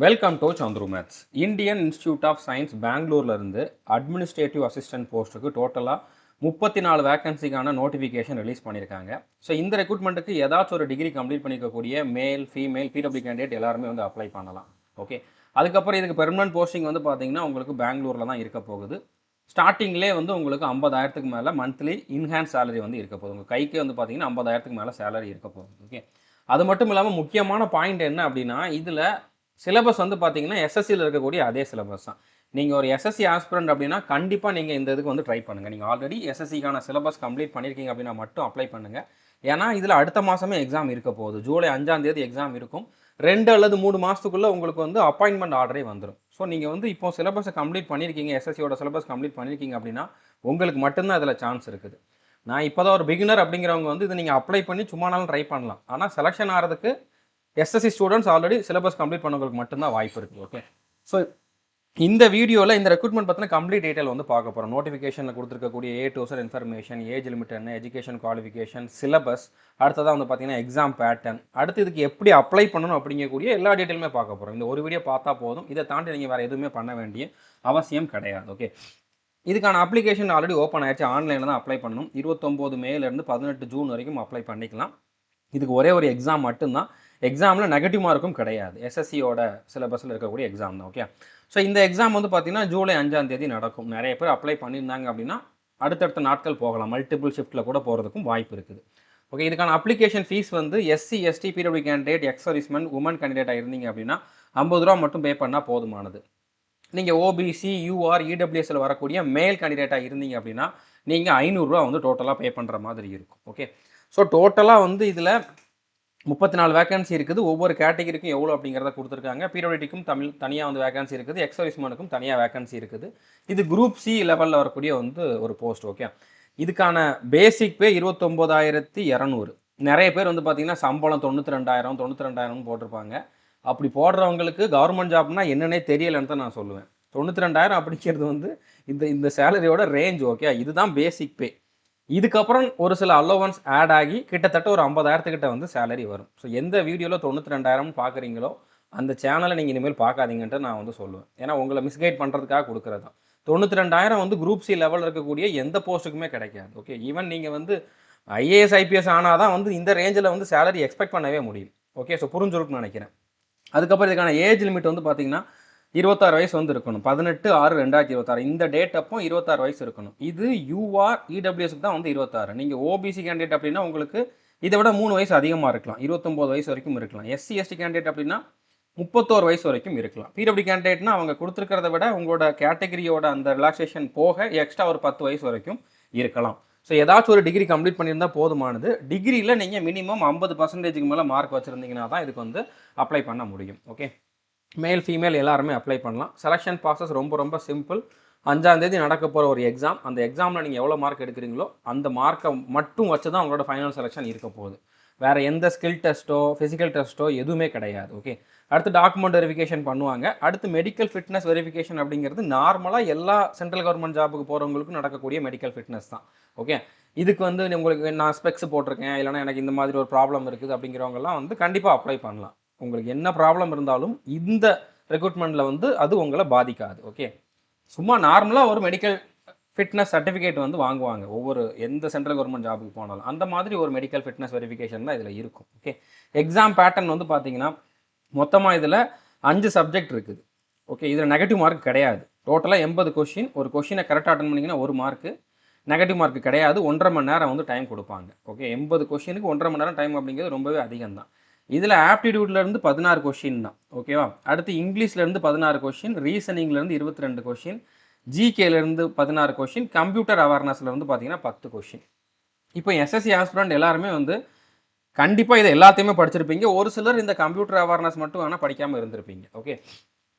Welcome to Chandru maths. Indian Institute of Science பெங்களூர்ல இருந்து administrative assistant போஸ்ட்டுக்கு டோட்டலாக 34 வேகன்சிக்கான நோட்டிஃபிகேஷன் ரிலீஸ் பண்ணியிருக்காங்க. ஸோ இந்த ரெக்ரூட்மெண்ட்டுக்கு ஏதாச்சும் ஒரு டிகிரி கம்ப்ளீட் பண்ணிக்கக்கூடிய மேல், ஃபீமேல், பிடபிள்யூ கேண்டிடேட் எல்லாருமே வந்து அப்ளை பண்ணலாம். ஓகே, அதுக்கப்புறம் இதுக்கு பெர்மனன்ட் போஸ்டிங் வந்து பார்த்தீங்கன்னா உங்களுக்கு பெங்களூரில் தான் இருக்க போகுது. ஸ்டார்டிங்லேயே வந்து உங்களுக்கு 50,000க்கு மேலே மந்த்லி இன்ஹேன்ஸ் சேலரி வந்து இருக்க போகுது. உங்கள் கைக்கே வந்து பார்த்தீங்கன்னா 50,000க்கு மேலே சேலரி இருக்க போகுது. ஓகே, அது மட்டும் இல்லாமல் முக்கியமான பாயிண்ட் என்ன அப்படின்னா, இதில் சிலபஸ் வந்து பார்த்தீங்கன்னா எஸ்எஸ்சியில் இருக்கக்கூடிய அதே சிலபஸ் தான். நீங்கள் ஒரு எஸ்எஸ்சி ஆஸ்பிரண்ட் அப்படின்னா கண்டிப்பாக நீங்கள் இந்த இதுக்கு வந்து ட்ரை பண்ணுங்கள். நீங்கள் ஆல்ரெடி எஸ்எஸ்சிக்கான சிலபஸ் கம்ப்ளீட் பண்ணியிருக்கீங்க அப்படின்னா மட்டும் அப்ளை பண்ணுங்கள். ஏன்னா இதில் அடுத்த மாதமே எக்ஸாம் இருக்க போகுது. ஜூலை 5ஆம் தேதி எக்ஸாம் இருக்கும். 2 அல்லது 3 மாதத்துக்குள்ளே உங்களுக்கு வந்து அப்பாயின்மெண்ட் ஆர்டரே வந்துடும். ஸோ நீங்கள் வந்து இப்போ சிலபஸை கம்ப்ளீட் பண்ணியிருக்கீங்க, எஸ்எஸ்சியோட சிலபஸ் கம்ப்ளீட் பண்ணியிருக்கீங்க அப்படின்னா உங்களுக்கு மட்டும்தான் இதில் சான்ஸ் இருக்குது. நான் இப்போ தான் ஒரு பிகினர் அப்படிங்கிறவங்க வந்து இதை நீங்கள் அப்ளை பண்ணி சும்மானாலும் ட்ரை பண்ணலாம். ஆனால் செலெக்ஷன் ஆகிறதுக்கு SSC students already syllabus complete பண்ணவங்களுக்கு மட்டும்தான் வாய்ப்பு இருக்குது. ஓகே, ஸோ இந்த வீடியோவில் இந்த ரெக்ரூட்மெண்ட் பற்றின கம்ப்ளீட் டீட்டெயில் வந்து பார்க்க போகிறோம். நோட்டிஃபிகேஷனில் கொடுத்துருக்கக்கூடிய A to Z information, age limit என்ன, எஜுகேஷன் குவாலிஃபிகேஷன், சிலபஸ், அடுத்ததாக வந்து பார்த்தீங்கன்னா எக்ஸாம் பேட்டர்ன், அடுத்து இதுக்கு எப்படி அப்ளை பண்ணணும் அப்படிங்கக்கூடிய எல்லா டீட்டெயிலுமே பார்க்க போகிறோம். இந்த ஒரு வீடியோ பார்த்தா போதும். இதை தாண்டி நீங்கள் வேறு எதுவுமே பண்ண வேண்டிய அவசியம் கிடையாது. ஓகே, இதுக்கான அப்ளிகேஷன் ஆல்ரெடி ஓப்பன் ஆயிடுச்சு. ஆன்லைனில் தான் அப்ளை பண்ணணும். 29 மேலேருந்து 18 ஜூன் வரைக்கும் அப்ளை பண்ணிக்கலாம். இதுக்கு ஒரே ஒரு எக்ஸாம் மட்டும்தான். எக்ஸாமில் நெகட்டிவ் மார்க்கும் கிடையாது. எஸ்எஸ்சியோட சிலபஸில் இருக்கக்கூடிய எக்ஸாம் தான். ஓகே, ஸோ இந்த எக்ஸாம் வந்து பார்த்தீங்கன்னா ஜூலை 5ஆம் தேதி நடக்கும். நிறைய பேர் அப்ளை பண்ணியிருந்தாங்க அப்படின்னா அடுத்தடுத்த நாட்கள் போகலாம். மல்டிபிள் ஷிஃப்ட்டில் கூட போகிறதுக்கும் வாய்ப்பு இருக்குது. ஓகே, இதுக்கான அப்ளிகேஷன் ஃபீஸ் வந்து SC, ST, PWD candidate, ex serviceman, women கேண்டிடேட்டாக இருந்தீங்க அப்படின்னா 50 ரூபா மட்டும் பே பண்ணால் போதுமானது. நீங்கள் ஓபிசி, யூஆர், இடபிள்யூஎஸ்ல வரக்கூடிய மேல் கேண்டிடேட்டாக இருந்தீங்க அப்படின்னா நீங்கள் 500 ரூபா வந்து டோட்டலாக பே பண்ணுற மாதிரி இருக்கும். ஓகே, ஸோ டோட்டலாக வந்து இதில் 34 வேகன்சி இருக்குது. ஒவ்வொரு கேட்டகரிக்கும் எவ்வளோ அப்படிங்கிறத கொடுத்துருக்காங்க. பிரியாரிட்டிக்கும் தனியாக வந்து வேகன்சி இருக்குது. எக்ஸ் சர்வீஸ்மேனுக்கும் தனியாக வேகன்சி இருக்குது. இது குரூப் சி லெவலில் வரக்கூடிய வந்து ஒரு போஸ்ட். ஓகே, இதுக்கான பேசிக் பே 29,200. நிறைய பேர் வந்து பார்த்தீங்கன்னா சம்பளம் 92,000 போட்டிருப்பாங்க. அப்படி போடுறவங்களுக்கு கவர்மெண்ட் ஜாப்னா என்னன்னே தெரியலன்னு தான் நான் சொல்லுவேன். 92,000 அப்படிங்கிறது வந்து இந்த இந்த சேலரியோட ரேஞ்ச். ஓகே, இதுதான் பேசிக் பே. இதுக்கப்புறம் ஒரு சில அலோவன்ஸ் ஆட் ஆகி கிட்டத்தட்ட ஒரு 50,000 வந்து சேலரி வரும். ஸோ எந்த வீடியோவில் 92,000 பார்க்குறீங்களோ அந்த சேனலை நீங்கள் இனிமேல் பார்க்காதீங்கன்ட்டு நான் வந்து சொல்லுவேன். ஏன்னா உங்களை மிஸ்கைட் பண்ணுறதுக்காக கொடுக்குறது தான். 92,000 வந்து குரூப் சி லெவலில் இருக்கக்கூடிய எந்த போஸ்ட்டுக்குமே கிடைக்காது. ஓகே, ஈவன் நீங்கள் வந்து ஐஏஎஸ், ஐபிஎஸ் ஆனால் தான் வந்து இந்த ரேஞ்சில் வந்து சேலரி எக்ஸ்பெக்ட் பண்ணவே முடியும். ஓகே, ஸோ புரிஞ்சிருக்குன்னு நினைக்கிறேன். அதுக்கப்புறம் இதுக்கான ஏஜ் லிமிட் வந்து பார்த்தீங்கன்னா 26 வயசு வந்து இருக்கணும். 18/6/2026 இந்த டேட் அப்போ 26 வயசு இருக்கணும். இது யூஆர், இடபிள்யூஎஸ்க்கு தான் வந்து 26. நீங்கள் ஓபிசி கேண்டிடேட் அப்படின்னா உங்களுக்கு இதை விட 3 வயசு அதிகமாக இருக்கலாம். 29 வயசு வரைக்கும் இருக்கலாம். எஸ்சி, எஸ்டி கேண்டிடேட் அப்படின்னா 31 வயசு வரைக்கும் இருக்கலாம். பிடபிள்யூ கேண்டிடேட்னா அவங்க கொடுத்துருக்கிறத விட உங்களோட கேட்டகரியோட அந்த ரிலாக்ஸேஷன் போக எக்ஸ்ட்ரா ஒரு 10 வயசு வரைக்கும் இருக்கலாம். ஸோ ஏதாச்சும் ஒரு டிகிரி கம்ப்ளீட் பண்ணியிருந்தால் போதுமானது. டிகிரியில் நீங்கள் மினிமம் 50% மேலே மார்க் வச்சுருந்தீங்கன்னா தான் இதுக்கு வந்து அப்ளை பண்ண முடியும். ஓகே, மேல், ஃபீமேல் எல்லாருமே அப்ளை பண்ணலாம். செலெக்ஷன் ப்ராசஸ் ரொம்ப ரொம்ப சிம்பிள். 5ஆம் தேதி நடக்க போகிற ஒரு எக்ஸாம். அந்த எக்ஸாமில் நீங்கள் எவ்வளோ மார்க் எடுக்கிறீங்களோ அந்த மார்க்கை மட்டும் வச்சு தான் உங்களோட ஃபைனல் செலெக்ஷன் இருக்க போகுது. வேறு எந்த ஸ்கில் டெஸ்ட்டோ, ஃபிசிக்கல் டெஸ்ட்டோ எதுவுமே கிடையாது. ஓகே, அடுத்து டாக்குமெண்ட் வெரிஃபிகேஷன் பண்ணுவாங்க. அடுத்து மெடிக்கல் ஃபிட்னஸ் வெரிஃபிகேஷன் அப்படிங்கிறது நார்மலாக எல்லா சென்ட்ரல் கவர்மெண்ட் ஜாபுக்கு போகிறவங்களுக்கும் நடக்கக்கூடிய மெடிக்கல் ஃபிட்னஸ் தான். ஓகே, இதுக்கு வந்து உங்களுக்கு நான் ஸ்பெக்ஸ் போட்டிருக்கேன், இல்லைனா எனக்கு இந்த மாதிரி ஒரு ப்ராப்ளம் இருக்குது அப்படிங்கிறவங்கலாம் வந்து கண்டிப்பாக அப்ளை பண்ணலாம். உங்களுக்கு என்ன ப்ராப்ளம் இருந்தாலும் இந்த ரெக்ரூட்மெண்ட்டில் வந்து அது உங்களை பாதிக்காது. ஓகே, சும்மா நார்மலாக ஒரு மெடிக்கல் ஃபிட்னஸ் சர்டிஃபிகேட் வந்து வாங்குவாங்க ஒவ்வொரு எந்த சென்ட்ரல் கவர்மெண்ட் ஜாபுக்கு போனாலும். அந்த மாதிரி ஒரு மெடிக்கல் ஃபிட்னஸ் வெரிஃபிகேஷன் தான் இதில் இருக்கும். ஓகே, எக்ஸாம் பேட்டர்ன் வந்து பார்த்தீங்கன்னா மொத்தமாக இதில் 5 சப்ஜெக்ட் இருக்குது. ஓகே, இதில் நெகட்டிவ் மார்க் கிடையாது. டோட்டலாக 80 கொஷின். ஒரு கொஷினை கரெக்டாக அட்டன் பண்ணிங்கன்னா 1 மார்க்கு. நெகட்டிவ் மார்க் கிடையாது. 1.5 மணி நேரம் வந்து டைம் கொடுப்பாங்க. ஓகே, 80 கொஷினுக்கு 1.5 மணி நேரம் டைம் அப்படிங்கிறது ரொம்பவே அதிகம் தான். இதில் ஆப்டிடியூட்லேருந்து 16 கொஷின் தான். ஓகேவா, அடுத்து இங்கிலீஷ்லேருந்து 16 கொஷின், ரீசனிங்லேருந்து 22 கொஷின், ஜிகேலேருந்து 16 கொஷின், கம்ப்யூட்டர் அவேர்னஸ்லேருந்து பார்த்தீங்கன்னா 10 கொஷின். இப்போ எஸ்எஸ்சி ஆஸ்பிரண்ட் எல்லாருமே வந்து கண்டிப்பாக இதை எல்லாத்தையுமே படிச்சிருப்பீங்க. ஒரு சிலர் இந்த கம்ப்யூட்டர் அவேர்னஸ் மட்டும் வேணால் படிக்காமல் இருந்திருப்பீங்க. ஓகே,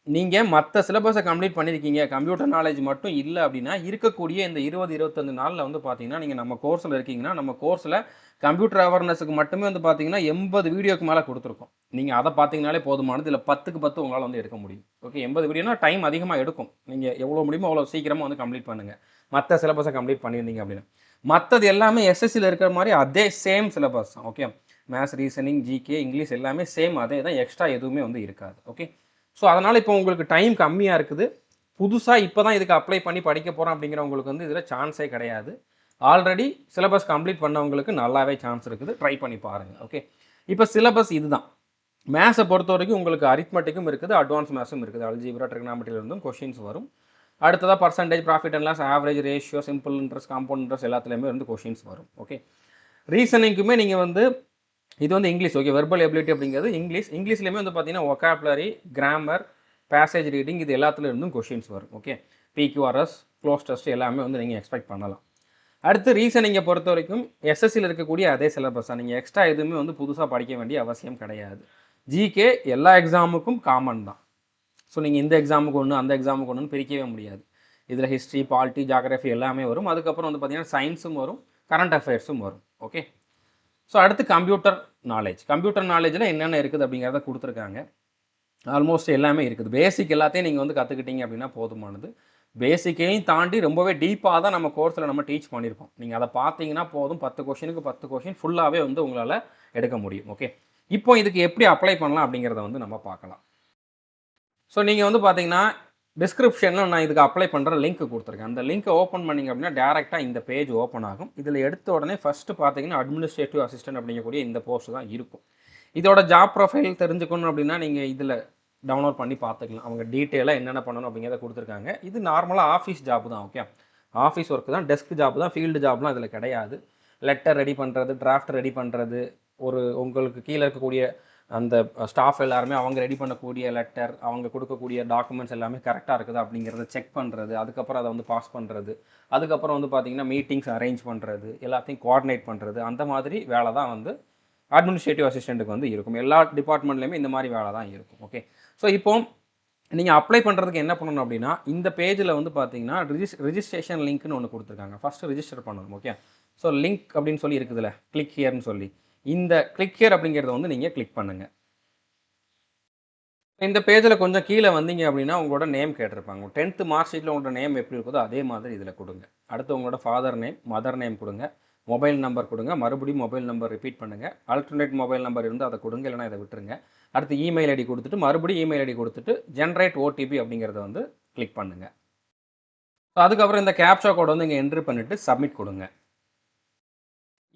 நீங்கள் மற்ற சிலபஸை கம்ப்ளீட் பண்ணியிருக்கீங்க, கம்ப்யூட்டர் நாலேஜ் மட்டும் இல்லை அப்படின்னா இருக்கக்கூடிய இந்த 20-25 நாளில் வந்து பார்த்தீங்கன்னா நீங்கள் நம்ம கோர்ஸில் இருக்கீங்கன்னா நம்ம கோர்ஸில் கம்ப்யூட்டர் அவேர்னஸுக்கு மட்டுமே வந்து பார்த்தீங்கன்னா 80 வீடியோக்கு மேலே கொடுத்துருக்கோம். நீங்கள் அதை பார்த்தீங்கனாலே போதுமானது. இல்லை 10க்கு 10 உங்களால் வந்து எடுக்க முடியும். ஓகே, 80 வீடியோனா டைம் அதிகமாக எடுக்கும். நீங்கள் எவ்வளோ முடியுமோ அவ்வளோ சீக்கிரமாக வந்து கம்ப்ளீட் பண்ணுங்கள். மற்ற சிலபஸை கம்ப்ளீட் பண்ணியிருந்தீங்க அப்படின்னா மற்றது எல்லாமே எஸ்எஸ்சியில் இருக்கிற மாதிரி அதே சேம் சிலபஸ் தான். Okay, maths, reasoning, GK, English எல்லாமே சேம் அதே தான். எக்ஸ்ட்ரா எதுவுமே வந்து இருக்காது. ஓகே, ஸோ அதனால் இப்போ உங்களுக்கு டைம் கம்மியாக இருக்குது. புதுசாக இப்போ தான் இதுக்கு அப்ளை பண்ணி படிக்க போகிறோம் அப்படிங்கிறவங்களுக்கு வந்து இதில் சான்ஸே கிடையாது. ஆல்ரெடி சிலபஸ் கம்ப்ளீட் பண்ணவங்களுக்கு நல்லாவே சான்ஸ் இருக்குது. ட்ரை பண்ணி பாருங்கள். ஓகே, இப்போ சிலபஸ் இதுதான். மேத்ஸை பொறுத்த வரைக்கும் உங்களுக்கு அரித்மெட்டிக்கும் இருக்குது, அட்வான்ஸ் மேத்ஸும் இருக்குது. அல்ஜீப்ரா, ட்ரிகனாமெட்ரியிலிருந்தும் கொஷின்ஸ் வரும். அடுத்ததாக percentage, profit and loss, average, ratio, simple interest, compound interest எல்லாத்துலேயுமே வந்து கொஷின்ஸ் வரும். ஓகே, ரீசனிங்குமே நீங்கள் வந்து இது வந்து இங்கிலீஷ். ஓகே, வெர்பல் எபிலிட்டி அப்படிங்கிறது இங்கிலீஷ்லேயுமே வந்து பார்த்தீங்கன்னா ஒகாபுலரி, கிராமர், பேசேஜ் ரீடிங் இது எல்லாத்துலேருந்தும் கொஷின்ஸ் வரும். ஓகே, பிக்யூஆர்எஸ், க்ளோஸ் டெஸ்ட் எல்லாமே வந்து நீங்கள் எக்ஸ்பெக்ட் பண்ணலாம். அடுத்து ரீசனிங்கை பொறுத்த வரைக்கும் எஸ்எஸ்சியில் இருக்கக்கூடிய அதே சிலபஸ் தான். நீங்கள் எக்ஸ்ட்ரா எதுவுமே வந்து புதுசாக படிக்க வேண்டிய அவசியம் கிடையாது. ஜிகே எல்லா எக்ஸாமுக்கும் காமன் தான். ஸோ நீங்கள் இந்த எக்ஸாமுக்கு ஒன்று, அந்த எக்ஸாமுக்கு ஒன்றுன்னு பிரிக்கவே முடியாது. இதில் ஹிஸ்ட்ரி, பாலிட்டி, ஜாகிரஃபி எல்லாமே வரும். அதுக்கப்புறம் வந்து பார்த்தீங்கன்னா சயின்ஸும் வரும், கரண்ட் அஃபேர்ஸும் வரும். ஓகே, ஸோ அடுத்து கம்ப்யூட்டர் நாலேஜில் என்னென்ன இருக்குது அப்படிங்கிறத கொடுத்துருக்காங்க. ஆல்மோஸ்ட் எல்லாமே இருக்குது. பேசிக் எல்லாத்தையும் நீங்கள் வந்து கற்றுக்கிட்டீங்க அப்படின்னா போதுமானது. பேசிக்கையும் தாண்டி ரொம்பவே டீப்பாக தான் நம்ம கோர்ஸில் நம்ம டீச் பண்ணியிருப்போம். நீங்கள் அதை பார்த்தீங்கன்னா போதும், 10 கொஷினுக்கு 10 கொஷின் ஃபுல்லாகவே வந்து உங்களால் எடுக்க முடியும். ஓகே, இப்போ இதுக்கு எப்படி அப்ளை பண்ணலாம் அப்படிங்கிறத வந்து நம்ம பார்க்கலாம். ஸோ நீங்கள் வந்து பார்த்தீங்கன்னா டிஸ்கிரிப்ஷனில் நான் இதுக்கு அப்ளை பண்ணுற லிங்க் கொடுத்துருக்கேன். அந்த லிங்க்கை ஓப்பன் பண்ணிங்க அப்படின்னா டேரெக்டாக இந்த பேஜ் ஓப்பன் ஆகும். இதில் எடுத்த உடனே ஃபஸ்ட்டு பார்த்தீங்கன்னா அட்மினிஸ்ட்ரேட்டிவ் அசிஸ்டன்ட் அப்படிங்கக்கூடிய இந்த போஸ்ட் தான் இருக்கும். இதோட ஜாப் ப்ரொஃபைல் தெரிஞ்சுக்கணும் அப்படின்னா நீங்கள் இதில் டவுன்லோட் பண்ணி பார்த்துக்கலாம். அவங்க டீட்டெயிலாக என்னென்ன பண்ணணும் அப்படிங்கிறத கொடுத்துருக்காங்க. இது நார்மலாக ஆஃபீஸ் ஜாப் தான். ஓகே, ஆஃபீஸ் ஒர்க்கு தான், டெஸ்க் ஜாப் தான், ஃபீல்டு ஜாப்லாம் இதில் கிடையாது. லெட்டர் ரெடி பண்ணுறது, டிராஃப்ட் ரெடி பண்ணுறது, உங்களுக்கு கீழே இருக்கக்கூடிய அந்த ஸ்டாஃப் எல்லாருமே அவங்க ரெடி பண்ணக்கூடிய லெட்டர், அவங்க கொடுக்கக்கூடிய டாக்குமெண்ட்ஸ் எல்லாமே கரெக்டாக இருக்குது அப்படிங்கிறத செக் பண்ணுறது, அதுக்கப்புறம் அதை வந்து பாஸ் பண்ணுறது, அதுக்கப்புறம் வந்து பார்த்திங்கன்னா மீட்டிங்ஸ் அரேஞ்ச் பண்ணுறது, எல்லாத்தையும் கோஆர்டினேட் பண்ணுறது, அந்த மாதிரி வேலை தான் வந்து அட்மினிஸ்ட்ரேட்டிவ் அசிஸ்டண்ட்டுக்கு வந்து இருக்கும். எல்லா டிபார்ட்மெண்ட்லேயுமே இந்த மாதிரி வேலை தான் இருக்கும். ஓகே, ஸோ இப்போ நீங்கள் அப்ளை பண்ணுறதுக்கு என்ன பண்ணணும் அப்படின்னா இந்த பேஜில் வந்து பார்த்தீங்கன்னா ரிஜிஸ்ட்ரேஷன் லிங்க்னு ஒன்று கொடுத்துருக்காங்க. ஃபஸ்ட்டு ரிஜிஸ்டர் பண்ணணும். ஓகே, ஸோ லிங்க் அப்படின்னு சொல்லி இருக்குதுல்ல, கிளிக் ஹியர்னு சொல்லி, இந்த கிளிக் ஹியர் அப்படிங்கிறத வந்து நீங்கள் கிளிக் பண்ணுங்கள். இந்த பேஜில் கொஞ்சம் கீழே வந்தீங்க அப்படின்னா உங்களோட நேம் கேட்டிருப்பாங்க. 10th மார்க் ஷீட்டில் உங்களோட நேம் எப்படி இருக்குதோ அதே மாதிரி இதில் கொடுங்க. அடுத்து உங்களோட ஃபாதர் நேம், மதர் நேம் கொடுங்க, மொபைல் நம்பர் கொடுங்க, மறுபடியும் மொபைல் நம்பர் ரிப்பீட் பண்ணுங்கள். ஆல்டர்னேட் மொபைல் நம்பர் இருந்தால் அதை கொடுங்க, இல்லைனா இதை விட்டுருங்க. அடுத்து இமெயில் ஐடி கொடுத்துட்டு மறுபடியும் இமெயில் ஐடி கொடுத்துட்டு ஜென்ரேட் ஓடிபி அப்படிங்கிறத வந்து கிளிக் பண்ணுங்கள். அதுக்கப்புறம் இந்த கேப்சா கோட் வந்து இங்கே என்ட்ரு பண்ணிவிட்டு சப்மிட் கொடுங்க.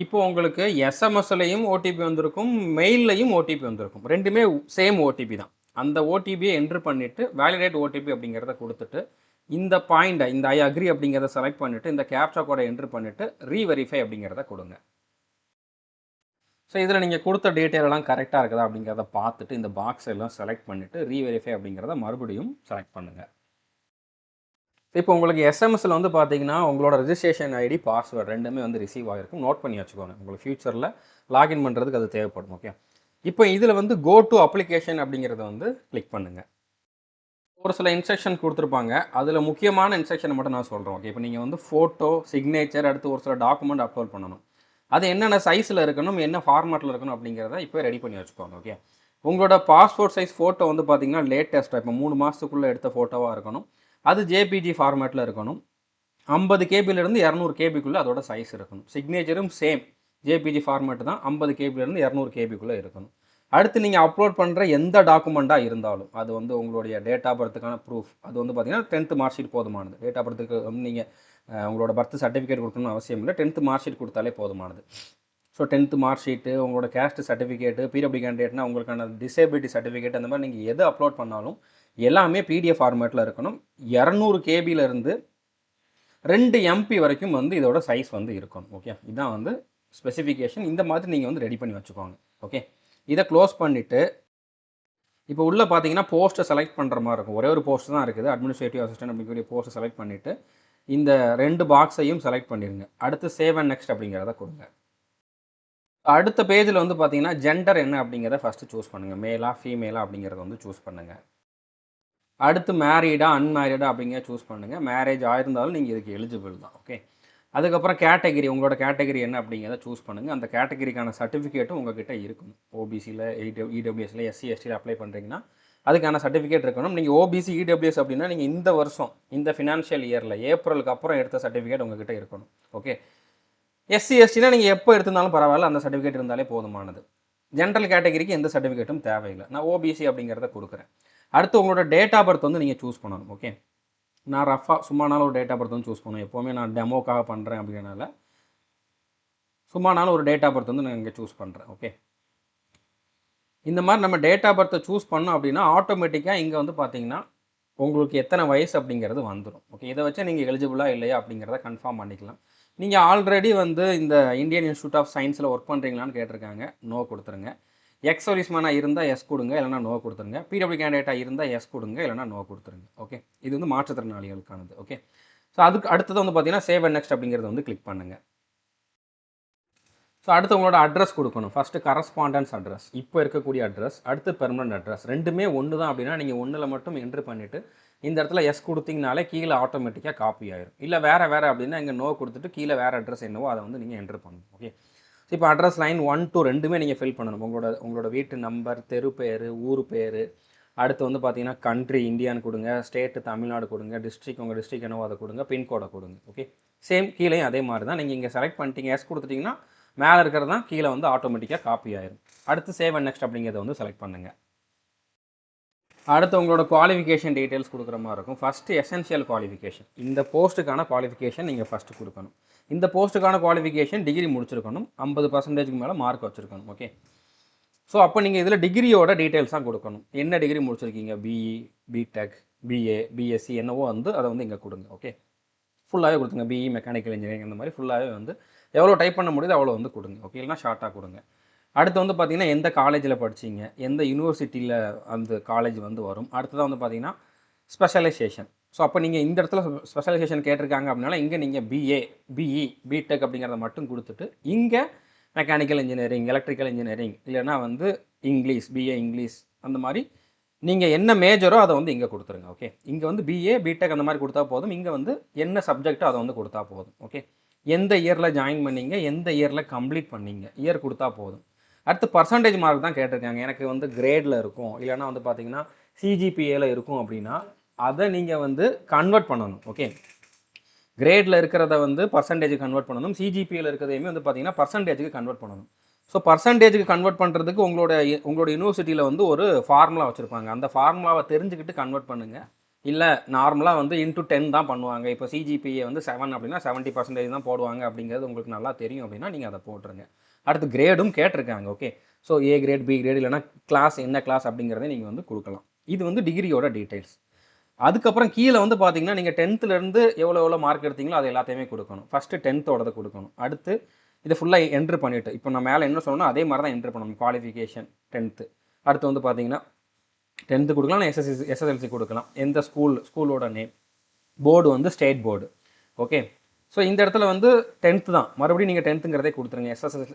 இப்போ உங்களுக்கு எஸ்எம்எஸ்லையும் ஓடிபி வந்திருக்கும், மெயில்லையும் ஓடிபி வந்திருக்கும். ரெண்டுமே சேம் ஓடிபி தான். அந்த ஓடிபியை என்ட்ரு பண்ணிவிட்டு வேலிடேட் ஓடிபி அப்படிங்கிறத கொடுத்துட்டு இந்த பாயிண்டை, இந்த ஐ அக்ரி அப்படிங்கிறத செலக்ட் பண்ணிவிட்டு இந்த கேப்சா கோடை என்ட்ரு பண்ணிவிட்டு ரீவெரிஃபை அப்படிங்கிறத கொடுங்க. ஸோ இதில் நீங்கள் கொடுத்த டீட்டெயிலெல்லாம் கரெக்டாக இருக்குதா அப்படிங்கிறத பார்த்துட்டு இந்த பாக்ஸ் எல்லாம் செலக்ட் பண்ணிவிட்டு ரீவெரிஃபை அப்படிங்கிறத மறுபடியும் செலக்ட் பண்ணுங்கள். இப்போ உங்களுக்கு எஸ்எம்எஸ்ல வந்து பார்த்தீங்கன்னா உங்களோட ரெஜிஸ்ட்ரேஷன் ஐடி, பாஸ்வேர்டு ரெண்டுமே வந்து ரிசீவ் ஆகிருக்கும். நோட் பண்ணி வச்சுக்கோங்க, உங்களுக்கு ஃபியூச்சரில் லாகின் பண்ணுறதுக்கு அது தேவைப்படும். ஓகே, இப்போ இதில் வந்து கோ டு அப்ளிகேஷன் அப்படிங்கிறத வந்து கிளிக் பண்ணுங்கள். ஒரு சில இன்ஸ்ட்ரக்ஷன் கொடுத்துருப்பாங்க, அதில் முக்கியமான இன்ஸ்ட்ரக்ஷனை மட்டும் நான் சொல்கிறேன். ஓகே, இப்போ நீங்கள் வந்து ஃபோட்டோ, சிக்னேச்சர், அடுத்து ஒரு சில டாக்குமெண்ட் அப்லோட் பண்ணணும். அது என்னென்ன சைஸில் இருக்கணும், என்ன ஃபார்மேட்டில் இருக்கணும் அப்படிங்கிறத இப்போ ரெடி பண்ணி வச்சுக்கோங்க. ஓகே, உங்களோட பாஸ்போர்ட் சைஸ் ஃபோட்டோ வந்து பார்த்தீங்கன்னா லேட்டஸ்ட்டாக இப்போ 3 மாதத்துக்குள்ளே எடுத்த ஃபோட்டோவாக இருக்கணும். அது ஜேபிஜி ஃபார்மேட்டில் இருக்கணும். 50 கேபிலேருந்து 200 கேபிக்குள்ளே அதோட சைஸ் இருக்கணும். சிக்னேச்சரும் சேம் ஜேபிஜி ஃபார்மேட் தான், 50 கேபிலேருந்து 200 கேபிக்குள்ளே இருக்கணும். அடுத்து நீங்கள் அப்லோட் பண்ணுற எந்த டாக்குமெண்ட்டாக இருந்தாலும் அது வந்து உங்களுடைய டேட் ஆஃப் பர்த்துக்கான ப்ரூஃப், அது வந்து பார்த்தீங்கன்னா 10th மார்க் ஷீட் போதுமானது. டேட் ஆஃப் பர்த்துக்கு வந்து நீங்கள் உங்களோட பர்த் சர்டிஃபிகேட் கொடுக்கணும்னு அவசியம் இல்லை, 10th மார்க் ஷீட் கொடுத்தாலே போதுமானது. ஸோ 10th மார்க் ஷீட்டு, உங்களோட கேஸ்ட் சர்டிஃபிகேட்டு, பிடபிள்யூ கேண்டிடேட்னா உங்களுக்கான டிசேபிலிட்டி சர்டிஃபிகேட், அந்த மாதிரி நீங்கள் எது அப்லோட் பண்ணாலும் எல்லாமே பிடிஎஃப் ஃபார்மேட்டில் இருக்கணும். 200 கேபியிலேருந்து 2 எம்பி வரைக்கும் வந்து இதோட சைஸ் வந்து இருக்கணும். ஓகே, இதுதான் வந்து ஸ்பெசிஃபிகேஷன். இந்த மாதிரி நீங்கள் வந்து ரெடி பண்ணி வச்சுக்கோங்க. ஓகே, இதை க்ளோஸ் பண்ணிவிட்டு இப்போ உள்ளே பார்த்தீங்கன்னா போஸ்ட்டை செலக்ட் பண்ணுற மாதிரி இருக்கும். ஒரே ஒரு போஸ்ட் தான் இருக்குது, அட்மினிஸ்ட்ரேட்டிவ் அசிஸ்டன்ட் அப்படிங்கிற போஸ்ட்டை செலக்ட் பண்ணிவிட்டு இந்த 2 பாக்ஸையும் செலக்ட் பண்ணிடுங்க. அடுத்து சேவ் அண்ட் நெக்ஸ்ட் அப்படிங்கிறத கொடுங்க. அடுத்த பேஜில் வந்து பார்த்தீங்கன்னா ஜெண்டர் என்ன அப்படிங்கிறத ஃபஸ்ட்டு சூஸ் பண்ணுங்கள். மேலா ஃபீமேலா அப்படிங்கிறத வந்து சூஸ் பண்ணுங்கள். அடுத்து மேரீடா அன்மேரீடா அப்படிங்கிற சூஸ் பண்ணுங்கள். மேரேஜ் ஆயிருந்தாலும் நீங்கள் இதுக்கு எலிஜிபிள் தான். ஓகே, அதுக்கப்புறம் கேட்டகிரி, உங்களோட கேட்டகிரி என்ன அப்படிங்கிறத சூஸ் பண்ணுங்கள். அந்த கேட்டகிரிக்கான சர்டிஃபிகேட்டும் உங்கள்கிட்ட இருக்கணும். ஓபிசியில், இடபிள்யூஎஸில், எஸ்சி எஸ்டியில் அப்ளை பண்ணுறீங்கன்னா அதுக்கான சர்டிஃபிகேட் இருக்கணும். நீங்கள் ஓபிசி இடபிள்யூஎஸ் அப்படின்னா நீங்கள் இந்த வருஷம் இந்த ஃபினான்ஷியல் இயரில் ஏப்ரலுக்கு அப்புறம் எடுத்த சர்டிஃபிகேட் உங்கள்கிட்ட இருக்கணும். ஓகே, எஸ்சி எஸ்டினா நீங்கள் எப்போ எடுத்திருந்தாலும் பரவாயில்ல, அந்த சர்டிஃபிகேட் இருந்தாலே போதுமானது. ஜென்ரல் கேட்டகிரிக்கு எந்த சர்டிஃபிகேட்டும் தேவையில்லை. நான் ஓபிசி அப்படிங்கிறத கொடுக்குறேன். அடுத்து உங்களோட டேட் ஆஃப் பர்த் வந்து நீங்கள் சூஸ் பண்ணணும். ஓகே, நான் ரஃபாக சும்மானாலும் ஒரு டேட் ஆஃப் பர்த் வந்து சூஸ் பண்ணுவேன். எப்போவுமே நான் டெமோக்காக பண்ணுறேன் அப்படிங்கிறனால சும்மானாலும் ஒரு டேட் ஆஃப் பர்த் வந்து நான் இங்கே சூஸ் பண்ணுறேன். ஓகே, இந்த மாதிரி நம்ம டேட் ஆஃப் பர்த்தை சூஸ் பண்ணோம் அப்படின்னா ஆட்டோமேட்டிக்காக இங்கே வந்து பார்த்தீங்கன்னா உங்களுக்கு எத்தனை வயசு அப்படிங்கிறது வந்துடும். ஓகே, இதை வச்சு நீங்கள் எலிஜிபிளாக இல்லையா அப்படிங்கிறத கன்ஃபார்ம் பண்ணிக்கலாம். நீங்கள் ஆல்ரெடி வந்து இந்த இந்தியன் இன்ஸ்டியூட் ஆஃப் சயின்ஸில் ஒர்க் பண்ணுறீங்களான்னு கேட்டிருக்காங்க. நோ கொடுத்துருங்க. எக்ஸ் சர்வீஸ்மேனாக இருந்தால் எஸ் கொடுங்க, இல்லைனா நோ கொடுத்துருங்க. பிடபிள்யூ கேண்டிடேட்டாக இருந்தால் எஸ் கொடுங்க, இல்லைனா நோ கொடுத்துருங்க. ஓகே, இது வந்து மாற்றுத்திறனாளிகளுக்கானது. ஓகே, ஸோ அதுக்கு அடுத்தது வந்து பார்த்தீங்கன்னா சேவ் அண்ட் நெக்ஸ்ட் அப்படிங்கிறத வந்து கிளிக் பண்ணுங்கள். ஸோ அடுத்து உங்களோட அட்ரஸ் கொடுக்கணும். ஃபஸ்ட்டு கரஸ்பாண்டன்ஸ் அட்ரஸ், இப்போ இருக்கக்கூடிய அட்ரஸ், அடுத்து பெர்மனன்ட் அட்ரஸ். ரெண்டுமே ஒன்று தான் அப்படின்னா நீங்கள் ஒன்றில் மட்டும் என்ட்ரு பண்ணிவிட்டு இந்த இடத்துல எஸ் கொடுத்தீங்கனாலே கீழே ஆட்டோமேட்டிக்காக காப்பி ஆயிரும். இல்லை வேறு அப்படின்னா இங்கே நோ கொடுத்துட்டு கீழே வேறு அட்ரஸ் என்னவோ அதை வந்து நீங்கள் என்ட்ரு பண்ணணும். ஓகே, ஸோ இப்போ அட்ரஸ் லைன் 1 to 2மே நீங்கள் ஃபில் பண்ணணும். உங்களோட வீட்டு நம்பர், தெரு பேர், ஊர் பேர், அடுத்து வந்து பார்த்தீங்கன்னா கண்ட்ரி இந்தியான்னு கொடுங்க, ஸ்டேட்டு தமிழ்நாடு கொடுங்க, டிஸ்ட்ரிக் உங்கள் டிஸ்ட்ரிக் என்னவோ அதை கொடுங்க, பின்கோடை கொடுங்க. ஓகே, சேம் கீழேயும் அதே மாதிரி தான். நீங்கள் இங்கே செலக்ட் பண்ணிட்டீங்க, எஸ் கொடுத்துட்டிங்கன்னா மேலே இருக்கிறது தான் கீழே வந்து ஆட்டோமேட்டிக்காக காப்பி ஆயிரும். அடுத்து சேவ் அண்ட் நெக்ஸ்ட் அப்படிங்கிறத வந்து செலக்ட் பண்ணுங்கள். அடுத்து உங்களோட குவாலிஃபிகேஷன் டீட்டெயில்ஸ் கொடுக்குற மாதிரி இருக்கும். ஃபஸ்ட்டு எசென்ஷியல் குவாலிஃபிகேஷன், இந்த போஸ்ட்டுக்கான குவாலிஃபிகேஷன் நீங்கள் ஃபஸ்ட்டு கொடுக்கணும். இந்த போஸ்ட்டுக்கான குவாலிஃபிகேஷன் டிகிரி முடிச்சிருக்கணும், 50% மேலே மார்க் வச்சுருக்கணும். ஓகே, ஸோ அப்போ நீங்கள் இதில் டிகிரியோட டீட்டெயில்ஸ் தான் கொடுக்கணும். என்ன டிகிரி முடிச்சிருக்கீங்க, பிஇ, பிடெக், பிஏ, பிஎஸ்சி என்னவோ வந்து அதை வந்து இங்கே கொடுங்க. ஓகே, ஃபுல்லாகவே கொடுத்துங்க. பிஇ, மெக்கானிக்கல் இன்ஜினியரிங் அந்த மாதிரி ஃபுல்லாகவே வந்து எவ்வளோ டைப் பண்ண முடியுது அவ்வளோ வந்து கொடுங்க. ஓகே, இல்லைனா ஷார்ட்டாக கொடுங்க. அடுத்து வந்து பார்த்தீங்கன்னா எந்த காலேஜில் படிச்சிங்க, எந்த யூனிவர்சிட்டியில் அந்த காலேஜ் வந்து வரும். அடுத்ததாக வந்து பார்த்தீங்கன்னா ஸ்பெஷலைசேஷன். ஸோ அப்போ நீங்கள் இந்த இடத்துல ஸ்பெஷலைசேஷன் கேட்டிருக்காங்க அப்படின்னால இங்கே நீங்கள் பிஏ, பிஇ, பிடெக் அப்படிங்கிறத மட்டும் கொடுத்துட்டு இங்கே மெக்கானிக்கல் இன்ஜினியரிங், எலக்ட்ரிக்கல் இன்ஜினியரிங், இல்லைனா வந்து இங்கிலீஷ், பிஏ இங்கிலீஷ் அந்த மாதிரி நீங்கள் என்ன மேஜரோ அதை வந்து இங்கே கொடுத்துருங்க. ஓகே, இங்கே வந்து பிஏ, பிடெக் அந்த மாதிரி கொடுத்தா போதும். இங்கே வந்து என்ன சப்ஜெக்டோ அதை வந்து கொடுத்தா போதும். ஓகே, எந்த இயரில் ஜாயின் பண்ணீங்க, எந்த இயரில் கம்ப்ளீட் பண்ணீங்க, இயர் கொடுத்தா போதும். அடுத்து பர்சன்டேஜ் மார்க் தான் கேட்டிருக்காங்க. எனக்கு வந்து கிரேடில் இருக்கும், இல்லைனா வந்து பார்த்தீங்கன்னா சிஜிபிஏல இருக்கும் அப்படின்னா அதை நீங்கள் வந்து கன்வெர்ட் பண்ணணும். ஓகே, கிரேடில் இருக்கிறத வந்து பர்சன்டேஜுக்கு கன்வெர்ட் பண்ணணும், சிஜிபிஏல இருக்கிறதையுமே வந்து பார்த்தீங்கன்னா பர்சன்டேஜுக்கு கன்வெர்ட் பண்ணணும். ஸோ பர்சன்டேஜுக்கு கன்வெர்ட் பண்ணுறதுக்கு உங்களோட யூனிவர்சிட்டியில் வந்து ஒரு ஃபார்முலா வச்சுருப்பாங்க. அந்த ஃபார்முலாவை தெரிஞ்சுக்கிட்டு கன்வெர்ட் பண்ணுங்கள். இல்லை நார்மலாக வந்து இன்ட்டு 10 தான் பண்ணுவாங்க. இப்போ சிஜிபிஏ வந்து 7 அப்படின்னா 70% தான் போடுவாங்க அப்படிங்கிறது உங்களுக்கு நல்லா தெரியும் அப்படின்னா நீங்கள் அதை போட்டுருங்க. அடுத்து கிரேடும் கேட்டிருக்காங்க. ஓகே, ஸோ ஏ கிரேட், பி கிரேட், இல்லைனா கிளாஸ் என்ன கிளாஸ் அப்படிங்கிறத நீங்கள் வந்து கொடுக்கலாம். இது வந்து டிகிரியோட டீட்டெயில்ஸ். அதுக்கப்புறம் கீழே வந்து பார்த்தீங்கன்னா நீங்கள் 10th எவ்வளோ மார்க் எடுத்தீங்களோ அது எல்லாத்தையுமே கொடுக்கணும். ஃபஸ்ட்டு 10th கொடுக்கணும். அடுத்து இதை ஃபுல்லாக என்ட்ரு பண்ணிவிட்டு இப்போ நான் மேலே என்ன சொல்லணும் அதே மாதிரி தான் என்ட்ரு பண்ணணும். குவாலிஃபிகேஷன் 10th, அடுத்து வந்து பார்த்தீங்கன்னா 10th கொடுக்கலாம், எஸ்எஸ்எல்சி கொடுக்கலாம், எந்த ஸ்கூலோட நேம், போர்டு வந்து ஸ்டேட் போர்டு. ஓகே, ஸோ இந்த இடத்துல வந்து 10th தான், மறுபடியும் நீங்கள் 10th கொடுத்துருங்க,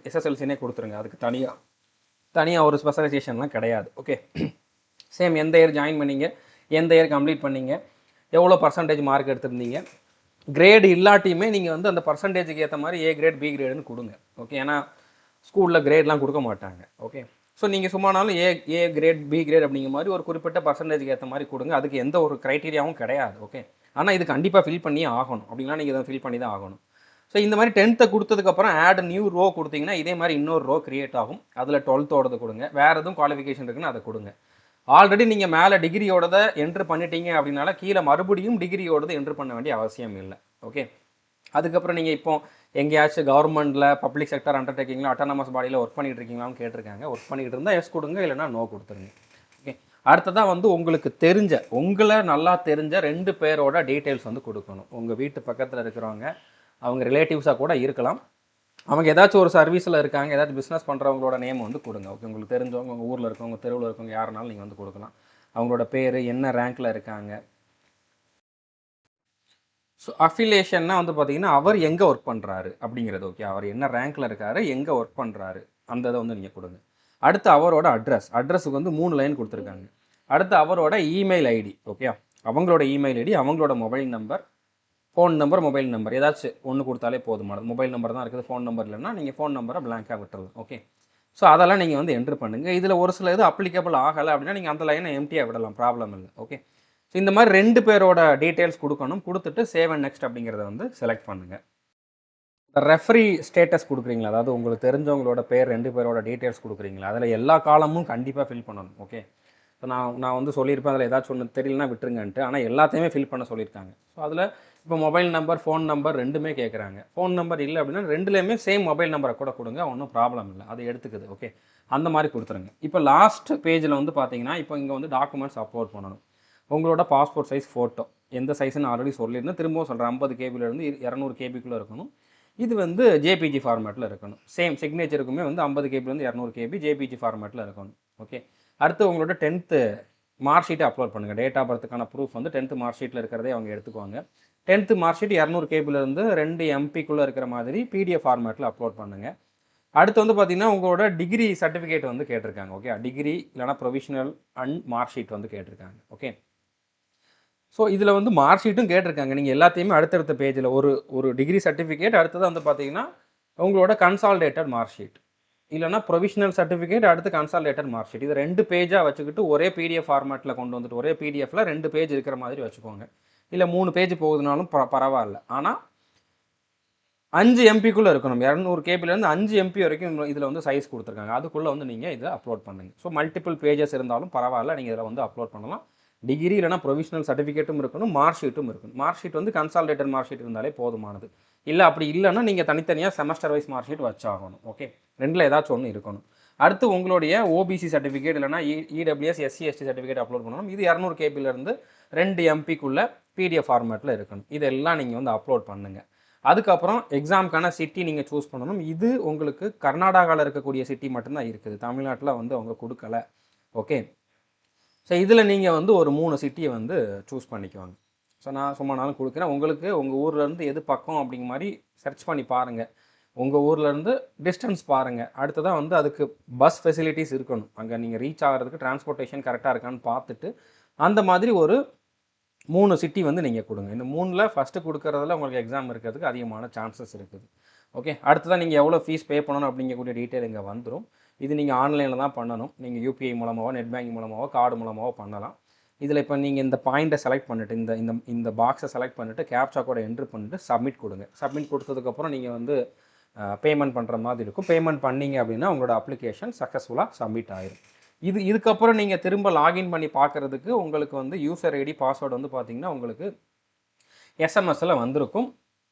எஸ்எஸ்எல்சினே கொடுத்துருங்க. அதுக்கு தனியாக ஒரு ஸ்பெஷலைசேஷன்லாம் கிடையாது. ஓகே, சேம் எந்த இயர் ஜாயின் பண்ணீங்க, எந்த இயர் கம்ப்ளீட் பண்ணீங்க, எவ்வளோ பர்சன்டேஜ் மார்க் எடுத்திருந்தீங்க, கிரேடு இல்லாட்டியுமே நீங்கள் வந்து அந்த பர்சன்டேஜுக்கு ஏற்ற மாதிரி ஏ கிரேட், பி கிரேடுன்னு கொடுங்க. ஓகே, ஏன்னா ஸ்கூலில் கிரேட்லாம் கொடுக்க மாட்டாங்க. ஓகே, ஸோ நீங்கள் சும்மானாலும் ஏ கிரேட், பி கிரேட் அப்படிங்கிற மாதிரி ஒரு குறிப்பிட்ட பர்சன்டேஜுக்கு ஏற்ற மாதிரி கொடுங்க. அதுக்கு எந்த ஒரு க்ரைட்டீரியாவும் கிடையாது. ஓகே, ஆனால் இது கண்டிப்பாக ஃபில் பண்ணியே ஆகணும். அப்படின்னா நீங்கள் இதை ஃபில் பண்ணி தான் ஆகணும். ஸோ இந்த மாதிரி 10th கொடுத்ததுக்கப்புறம் ஆட் நியூ ரோ கொடுத்தீங்கன்னா இதே மாதிரி இன்னொரு ரோ கிரியேட் ஆகும். அதில் 12th கொடுங்க. வேறு எதுவும் குவாலிஃபிகேஷன் இருக்குன்னு அதை கொடுங்க. ஆல்ரெடி நீங்கள் மேலே டிகிரியோடதை என்ட்ரு பண்ணிட்டீங்க அப்படின்னால கீழே மறுபடியும் டிகிரியோடது என்ட்ரு பண்ண வேண்டிய அவசியம் இல்லை. ஓகே, அதுக்கப்புறம் நீங்கள் இப்போ எங்கேயாச்சும் கவர்மெண்ட்டில், பப்ளிக் செக்டர் அண்டர்டேக்கிங்கில், அட்டானமஸ் பாடியில் ஒர்க் பண்ணிகிட்டு இருக்கீங்களான்னு கேட்டிருக்காங்க. ஒர்க் பண்ணிகிட்டு இருந்தால் எஸ் கொடுங்க, இல்லைனா நோ கொடுத்துருங்க. ஓகே, அடுத்ததாக வந்து உங்களுக்கு தெரிஞ்ச, உங்களை நல்லா தெரிஞ்ச 2 பேரோட டீட்டெயில்ஸ் வந்து கொடுக்கணும். உங்கள் வீட்டு பக்கத்தில் இருக்கிறவங்க, அவங்க ரிலேட்டிவ்ஸாக கூட இருக்கலாம். அவங்க ஏதாச்சும் ஒரு சர்வீஸில் இருக்காங்க, ஏதாச்சும் பிஸ்னஸ் பண்ணுறவங்களோட நேம் வந்து கொடுங்க. ஓகே, உங்களுக்கு தெரிஞ்சவங்க, உங்கள் ஊரில் இருக்கவங்க, தெருவில் இருக்கவங்க யாருனாலும் நீங்கள் வந்து கொடுக்கலாம். அவங்களோட பேர், என்ன ரேங்க்கில் இருக்காங்க. ஸோ அஃபிலியேஷன்னா வந்து பார்த்தீங்கன்னா அவர் எங்கே ஒர்க் பண்ணுறாரு அப்படிங்கிறது. ஓகே, அவர் என்ன ரேங்க்கில் இருக்காரு, எங்கே ஒர்க் பண்ணுறாரு அந்த இதை வந்து நீங்கள் கொடுங்க. அடுத்து அவரோட அட்ரஸுக்கு வந்து 3 லைன் கொடுத்துருக்காங்க. அடுத்து அவரோட இமெயில் ஐடி. ஓகே, அவங்களோட இமெயில் ஐடி, அவங்களோட mobile number, phone number, mobile number ஏதாச்சும் ஒன்று கொடுத்தாலே போதுமானது. மொபைல் நம்பர் தான் இருக்குது, ஃபோன் நம்பர் இல்லைன்னா நீங்கள் ஃபோன் நம்பரை பிளாங்காக விட்டுறலாம். ஓகே, ஸோ அதெல்லாம் நீங்கள் வந்து என்ட்ரு பண்ணுங்கள். இதில் ஒரு சில இது அப்ளிகபிள் ஆகலை அப்படின்னா நீங்கள் அந்த லைனை எம்டியாக விடலாம், ப்ராப்ளம் இல்லை. ஓகே, ஸோ இந்த மாதிரி 2 பேரோட டீட்டெயில்ஸ் கொடுக்கணும். கொடுத்துட்டு சேவ் அண்ட் நெக்ஸ்ட் அப்படிங்கிறத வந்து செலக்ட் பண்ணுங்கள். ரெஃபரி ஸ்டேட்டஸ் கொடுக்குறீங்களா, அதாவது உங்களுக்கு தெரிஞ்சவங்களோட பேர் 2 பேரோட டீட்டெயில்ஸ் கொடுக்குறீங்களா, அதில் எல்லா காலமும் கண்டிப்பாக ஃபில் பண்ணணும். ஓகே, ஸோ நான் வந்து சொல்லியிருப்பேன் அதில் ஏதாச்சும் ஒன்று தெரியலனா விட்டுருங்கன்ட்டு. ஆனால் எல்லாத்தையுமே ஃபில் பண்ண சொல்லியிருக்காங்க. ஸோ அதில் இப்போ மொபைல் நம்பர், ஃபோன் நம்பர் 2மே கேட்குறாங்க. ஃபோன் நம்பர் இல்லை அப்படின்னா 2லேயுமே சேம் மொபைல் நம்பரை கூட கொடுங்க, ஒன்றும் ப்ராப்ளம் இல்லை, அது எடுத்துக்குது. ஓகே, அந்த மாதிரி கொடுத்துருங்க. இப்போ லாஸ்ட் பேஜில் வந்து பார்த்தீங்கன்னா, இப்போ இங்கே வந்து டாக்குமெண்ட்ஸ் அப்லோட் பண்ணணும். உங்களோட பாஸ்போர்ட் சைஸ் ஃபோட்டோ எந்த சைஸ்ன்னு ஆல்ரெடி சொல்லியிருந்தேன், திரும்பவும் சொல்கிறேன். 50 கேபிலேருந்து 200 கேபிக்குள்ளே இருக்கணும். இது வந்து ஜேபிஜி ஃபார்மேட்டில் இருக்கணும். சேம் சிக்னேச்சருக்குமே வந்து 50 கேபிலேருந்து 200 கேபி ஜேபிஜி ஃபார்மேட்டில் இருக்கணும். ஓகே, அடுத்து உங்களோட 10th மார்க் ஷீட்டை அப்லோட் பண்ணுங்கள். டேட் ஆஃப் பர்த்துக்கான ப்ரூஃப் வந்து 10th மார்க் ஷீட்டில் இருக்கிறதே அவங்க எடுத்துக்குவாங்க. 10th மார்க் ஷீட் 200 கேபிலேருந்து 2 எம்பிக்குள்ளே இருக்கிற மாதிரி பிடிஎஃப் ஃபார்மேட்டில் அப்லோட் பண்ணுங்கள். அடுத்து வந்து பார்த்தீங்கன்னா, உங்களோட டிகிரி சர்டிஃபிகேட் வந்து கேட்டிருக்காங்க. ஓகே, டிகிரி இல்லைனா ப்ரொவிஷனல் அண்ட் மார்க் ஷீட் வந்து கேட்டிருக்காங்க. ஓகே, ஸோ இதில் வந்து மார்க் ஷீட்டும் கேட்டிருக்காங்க. நீங்கள் எல்லாத்தையுமே அடுத்தடுத்த பேஜில் ஒரு டிகிரி சர்டிஃபிகேட், அடுத்தது வந்து பார்த்தீங்கன்னா உங்களோட கன்சால்டேட்டட் மார்க் ஷீட் இல்லைனா ப்ரொவிஷனல் சர்டிஃபிகேட், அடுத்து கன்சால்டேட்டட் மார்க் ஷீட். இது 2 பேஜாக வச்சுக்கிட்டு ஒரே பிடிஎஃப் ஃபார்மேட்டில் கொண்டு வந்துட்டு ஒரே பிடிஎஃப்பில் 2 பேஜ் இருக்கிற மாதிரி வச்சுக்கோங்க. இல்லை 3 பேஜ் போகுதுனாலும் பரவாயில்ல. ஆனால் 5 எம்பிக்குள்ளே இருக்கணும். 200 கேபிலேருந்து 5 எம்பி வரைக்கும் இதில் வந்து சைஸ் கொடுத்துருக்காங்க. அதுக்குள்ளே வந்து நீங்கள் இதை அப்லோட் பண்ணுங்கள். ஸோ மல்டிபிள் பேஜஸ் இருந்தாலும் பரவாயில்ல, நீங்கள் இதில் வந்து அப்லோட் பண்ணலாம். டிகிரி இல்லைனா ப்ரொவிஷனல் சர்டிஃபிகேட்டும் இருக்கணும், மார்க் ஷீட்டும் இருக்கணும். மார்க் ஷீட் வந்து கன்சால்டேட்டட் மார்க் ஷீட் இருந்தாலே போதுமானது. இல்லை அப்படி இல்லைன்னா நீங்கள் தனித்தனியாக செமஸ்டர் வைஸ் மார்க் ஷீட் வச்சாகணும். ஓகே, 2ல் ஏதாச்சும் ஒன்று இருக்கணும். அடுத்து உங்களுடைய ஓபிசி சர்டிஃபிகேட் இல்லைனா EWS SC ST certificate upload பண்ணணும். இது 200 கேபிலேருந்து 2 எம்பிக்குள்ளே பிடிஎஃப் ஃபார்மேட்டில் இருக்கணும். இதெல்லாம் நீங்கள் வந்து அப்லோட் பண்ணுங்கள். அதுக்கப்புறம் எக்ஸாமுக்கான சிட்டி நீங்கள் சூஸ் பண்ணணும். இது உங்களுக்கு கர்நாடகாவில் இருக்கக்கூடிய சிட்டி மட்டும்தான் இருக்குது, தமிழ்நாட்டில் வந்து அவங்க கொடுக்கல. ஓகே, ஸோ இதில் நீங்கள் வந்து ஒரு 3 சிட்டியை வந்து சூஸ் பண்ணிக்குவாங்க. ஸோ நான் சும்மானாலும் கொடுக்குறேன் உங்களுக்கு. உங்கள் ஊர்லேருந்து எது பக்கம் அப்படிங்கிற மாதிரி சர்ச் பண்ணி பாருங்கள். உங்கள் ஊர்லேருந்து டிஸ்டன்ஸ் பாருங்கள். அடுத்ததான் வந்து அதுக்கு பஸ் ஃபெசிலிட்டிஸ் இருக்கணும். அங்கே நீங்கள் ரீச் ஆகிறதுக்கு டிரான்ஸ்போர்ட்டேஷன் கரெக்டாக இருக்கான்னு பார்த்துட்டு அந்த மாதிரி ஒரு 3 சிட்டி வந்து நீங்கள் கொடுங்க. இந்த 3ல் ஃபஸ்ட்டு கொடுக்குறதுல உங்களுக்கு எக்ஸாம் இருக்கிறதுக்கு அதிகமான சான்சஸ் இருக்குது. ஓகே, அடுத்ததான் நீங்கள் எவ்வளோ ஃபீஸ் பே பண்ணணும் அப்படிங்கக்கூடிய டீட்டெயில் இங்கே வந்துடும். இது நீங்கள் ஆன்லைனில் தான் பண்ணணும். நீங்கள் யூபிஐ மூலமாகவோ, நெட் பேங்கிங் மூலமாகவோ, கார்டு மூலமாகவோ பண்ணலாம். இதில் இப்போ நீங்கள் இந்த பாயிண்ட்டை செலக்ட் பண்ணிவிட்டு இந்த பாக்ஸை செலக்ட் பண்ணிவிட்டு கேப்சா கோடை என்ட்ரு பண்ணிட்டு சப்மிட் கொடுங்க. சப்மிட் கொடுத்ததுக்கப்புறம் நீங்கள் வந்து பேமெண்ட் பண்ணுற மாதிரி இருக்கும். பேமெண்ட் பண்ணிங்க அப்படின்னா உங்களோட அப்ளிகேஷன் சக்ஸஸ்ஃபுல்லாக சப்மிட் ஆயிடும். இதுக்கப்புறம் நீங்கள் திரும்ப லாகின் பண்ணி பார்க்குறதுக்கு உங்களுக்கு வந்து யூசர் ஐடி பாஸ்வேர்டு வந்து பார்த்தீங்கன்னா உங்களுக்கு எஸ்எம்எஸ்ஸில் வந்திருக்கும்,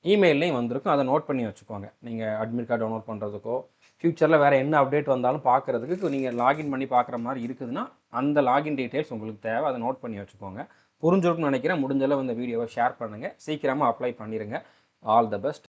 இமெயிலையும் வந்திருக்கும். அதை நோட் பண்ணி வச்சுக்கோங்க. நீங்கள் அட்மிட் கார்டு டவுன்லோட் பண்ணுறதுக்கோ ஃப்யூச்சரில் வேறு என்ன அப்டேட் வந்தாலும் பார்க்குறதுக்கு நீங்கள் லாகின் பண்ணி பார்க்குற மாதிரி இருக்குதுன்னா அந்த லாகின் டீட்டெயில்ஸ் உங்களுக்கு தேவை, அதை நோட் பண்ணி வச்சுக்கோங்க. புரிஞ்சிருக்கும்னு நினைக்கிறேன். முடிஞ்சளவு இந்த வீடியோவை ஷேர் பண்ணுங்கள். சீக்கிரமாக அப்ளை பண்ணிடுங்க. All the best.